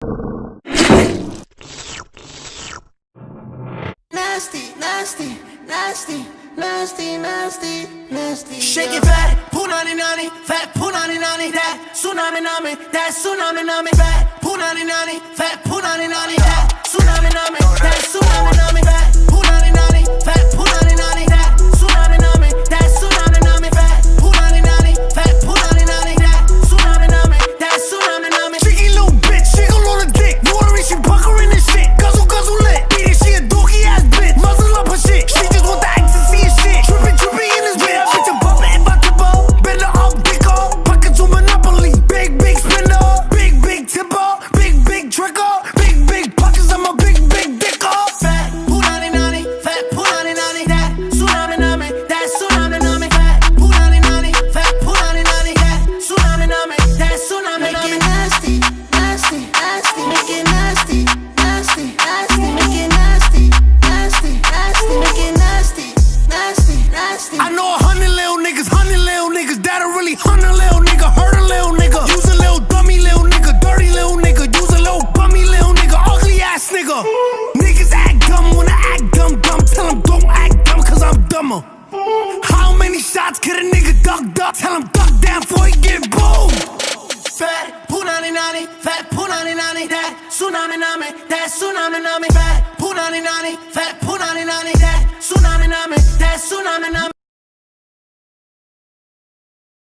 Nasty, nasty, nasty, nasty, nasty, nasty. Shake it fat, punani nani, fat punani nani, that tsunami nami, that tsunami nami, fat punani nani, fat punani nani, that tsunami nami, that tsunami nami, fat punani nani, fat punani nani, that tsunami nami, that tsunami nami, fat punani nani, fat punani nani, that tsunami nami, that tsunami nami. Cheeky little bitch, she gon' on a dick. Watery, she puckering and shit. Guzzle, guzzle lit. Beat it, she a dookie ass bitch. Muzzle up her shit. She just want the ecstasy and shit. Trippy, trippy in this bitch. Bitch, a bump it, about to ball. Bend her up, dick off. Pocket to Monopoly. Big, big spender. Big, big tipper. Big, big tricker. Big, big pockets. I'm a big, big dick off. Fat punani nani, fat punani nani, that tsunami nami, that tsunami nami, fat punani nani, fat punani nani, that tsunami nami, that tsunami Make nami. it nasty, nasty, nasty. Make it nasty, nasty, nasty. Make it nasty, nasty, nasty. Make it nasty, nasty, nasty. I know 100 little niggas that'll really hunt a little nigga, hurt a little nigga. Use a little dummy little nigga, dirty little nigga. Use a little bummy little nigga, ugly ass nigga. Niggas act dumb, wanna act dumb, dumb. Tell them don't act dumb, cause I'm dumber. How many shots could a nigga duck? Tell him duck down before he get boom. Fat punani nani, fat punani nani, that tsunami nami, that tsunami nami, fat punani nani, fat punani nani, that tsunami nami, that tsunami nami.